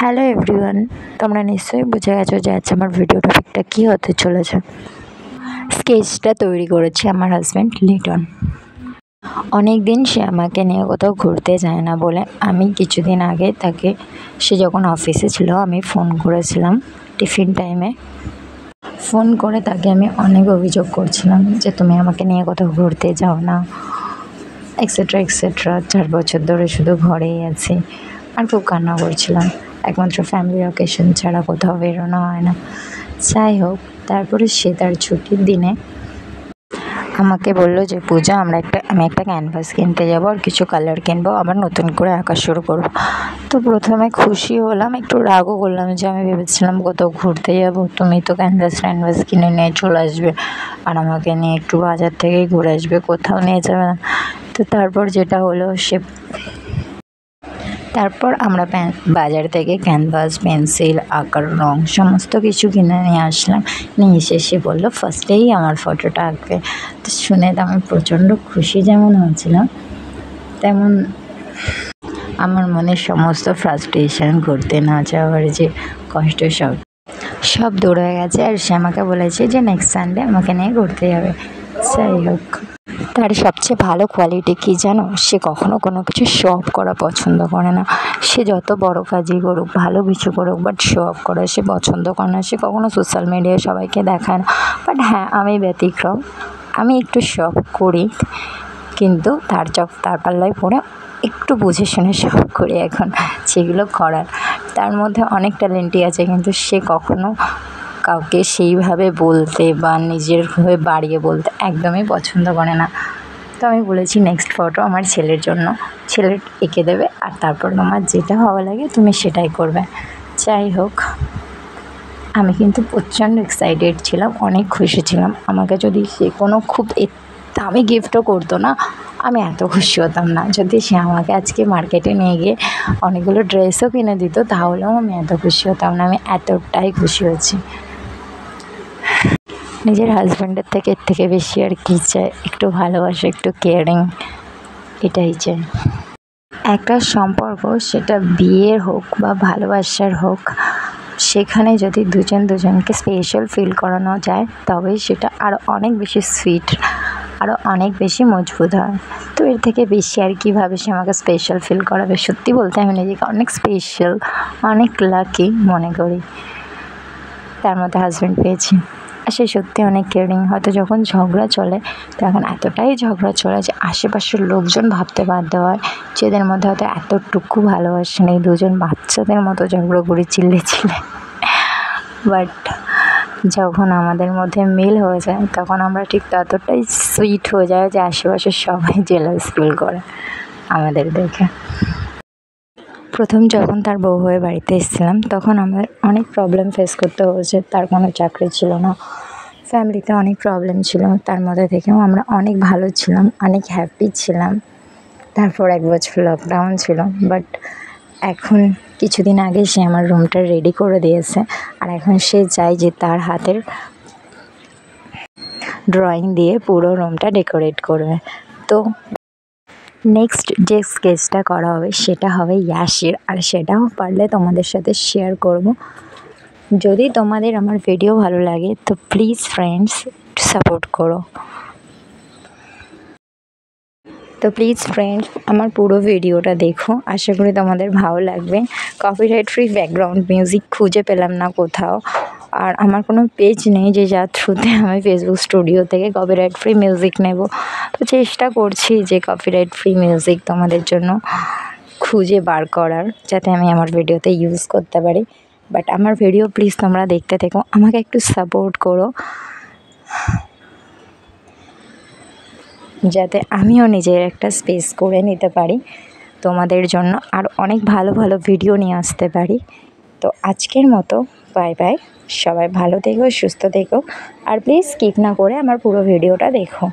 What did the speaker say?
Hello everyone, তোমরা নিশ্চয়ই বুঝে গেছো যে আজ আমার ভিডিও টপিকটা কী হতে চলেছে। স্কেচটা তৈরি করেছে আমার হাজব্যান্ড লিটন। অনেক দিন সে আমাকে নিয়ে কোথাও ঘুরতে যায় না বলে আমি কিছুদিন আগে তাকে, সে যখন অফিসে ছিল, আমি ফোন করেছিলাম টিফিন টাইমে। ফোন করে তাকে আমি অনেক অভিযোগ করছিলাম যে তুমি আমাকে নিয়ে কোথাও ঘুরতে যাও না, এক্সেট্রা এক্সেট্রা। 4 বছর ধরে শুধু ঘরেই আছি, আর খুব কান্না করছিলাম। একমাত্র ফ্যামিলি অকেশন ছাড়া কোথাও বেরোনো হয় না। যাই হোক, তারপরে সে তার ছুটির দিনে আমাকে বললো যে পূজা, আমি একটা ক্যানভাস কিনতে যাবো আর কিছু কালার কিনবো, আবার নতুন করে আঁকা শুরু করবো। তো প্রথমে খুশি হলাম, একটু রাগও করলাম যে আমি ভেবেছিলাম কোথাও ঘুরতে যাবো, তুমি তো ক্যানভাস কিনে নিয়ে চলে আসবে আর আমাকে নিয়ে একটু বাজার থেকেই ঘুরে আসবে, কোথাও নিয়ে যাবে না। তো তারপর যেটা হলো, তারপর আমরা বাজার থেকে ক্যানভাস, পেন্সিল, আঁকার রং সমস্ত কিছু কিনে নিয়ে আসলাম। নিয়ে এসে বললো ফার্স্টেই আমার ফটোটা আঁকবে। তো শুনে তো আমি প্রচণ্ড খুশি যেমন হয়েছিলাম, তেমন আমার মনে সমস্ত ফ্রাস্ট্রেশন, ঘুরতে না যাওয়ার যে কষ্ট, সব দূর হয়ে গেছে। আর সে আমাকে বলেছে যে নেক্সট সানডে আমাকে নিয়ে ঘুরতে যাবে। যাই হোক, তার সবচেয়ে ভালো কোয়ালিটি কী জানো? সে কখনো কোনো কিছু শো অফ করা পছন্দ করে না। সে যত বড় কাজই করুক, ভালো কিছু করুক, বাট শো অফ করা সে পছন্দ করে না। সে কখনো সোশ্যাল মিডিয়ায় সবাইকে দেখায় না। বাট হ্যাঁ, আমি ব্যতিক্রম, আমি একটু শো অফ করি, কিন্তু তার পাল্লায় পড়ে একটু বুঝে শুনে শো অফ করি এখন, সেগুলো করার। তার মধ্যে অনেক ট্যালেন্টই আছে, কিন্তু সে কখনো কাউকে সেইভাবে বলতে বা নিজের হয়ে বাড়িয়ে বলতে একদমই পছন্দ করে না। তো আমি বলেছি নেক্সট ফটো আমার ছেলের জন্য, ছেলে এঁকে দেবে, আর তারপর তোমার যেটা ভালো লাগে তুমি সেটাই করবে। যাই হোক, আমি কিন্তু প্রচণ্ড এক্সাইটেড ছিলাম, অনেক খুশি ছিলাম। আমাকে যদি সে কোনো খুব দামি গিফটও করতো না, আমি এত খুশি হতাম না। যদি সে আমাকে আজকে মার্কেটে নিয়ে গিয়ে অনেকগুলো ড্রেসও কিনে দিত, তাহলেও আমি এত খুশি হতাম না। আমি এতটাই খুশি হয়েছি। নিজের হাজব্যান্ডের থেকে এর থেকে বেশি আর কী চাই? একটু ভালোবাসা, একটু কেয়ারিং, এটাই চাই। একটা সম্পর্ক, সেটা বিয়ের হোক বা ভালোবাসার হোক, সেখানে যদি দুজনকে স্পেশাল ফিল করানো যায়, তবেই সেটা আরও অনেক বেশি সুইট, আরও অনেক বেশি মজবুত হয়। তো এর থেকে বেশি আর কীভাবে সে আমাকে স্পেশাল ফিল করাবে? সত্যি বলতে আমি নিজেকে অনেক স্পেশাল, অনেক লাকি মনে করি তার মধ্যে হাজব্যান্ড পেয়েছি। আর সে সত্যি অনেক কেয়ারিং। হয়তো যখন ঝগড়া চলে, তখন এতটাই ঝগড়া চলে যে আশেপাশের লোকজন ভাবতে বাধ্য হয় যে এদের মধ্যে হয়তো এতটুকু ভালোবাসা নেই, দুজন বাচ্চাদের মতো ঝগড়া করে চিল্লে। বাট যখন আমাদের মধ্যে মিল হয়ে যায়, তখন আমরা ঠিক ততটাই সুইট হয়ে যায় যে আশেপাশের সবাই জেলাস ফিল করে আমাদের দেখে। প্রথম যখন তার বউ হয়ে বাড়িতে এসেছিলাম, তখন আমার অনেক প্রবলেম ফেস করতে হয়েছে। তার কোনো চাকরি ছিল না, ফ্যামিলিতে অনেক প্রবলেম ছিল। তার মধ্যে থেকেও আমরা অনেক ভালো ছিলাম, অনেক হ্যাপি ছিলাম। তারপর 1 বছর লকডাউন ছিল, বাট এখন কিছুদিন আগে সে আমার রুমটা রেডি করে দিয়েছে। আর এখন সে চায় যে তার হাতের ড্রয়িং দিয়ে পুরো রুমটা ডেকোরেট করবে। তো নেক্সট যে স্কেচটা করা হবে সেটা হবে ইয়াসের, আর সেটাও পারলে তোমাদের সাথে শেয়ার করব। যদি তোমাদের আমার ভিডিও ভালো লাগে তো প্লিজ ফ্রেন্ডস সাপোর্ট করো। তো প্লিজ ফ্রেন্ডস আমার পুরো ভিডিওটা দেখো, আশা করি তোমাদের ভালো লাগবে। কপিরাইট ফ্রি ব্যাকগ্রাউন্ড মিউজিক খুঁজে পেলাম না কোথাও, আর আমার কোনো পেজ নেই যে যার থ্রুতে আমি ফেসবুক স্টুডিও থেকে কপিরাইট ফ্রি মিউজিক নেব। তো চেষ্টা করছি যে কপিরাইট ফ্রি মিউজিক তোমাদের জন্য খুঁজে বার করার, যাতে আমি আমার ভিডিওতে ইউজ করতে পারি। বাট আমার ভিডিও প্লিজ তোমরা দেখতে থেকো, আমাকে একটু সাপোর্ট করো, যাতে আমিও নিজের একটা স্পেস করে নিতে পারি তোমাদের জন্য, আর অনেক ভালো ভালো ভিডিও নিয়ে আসতে পারি। তো আজকের মতো বাই বাই, সবাই ভালো থেকো, সুস্থ থেকো, আর প্লিজ স্কিপ না করে আমার পুরো ভিডিওটা দেখো।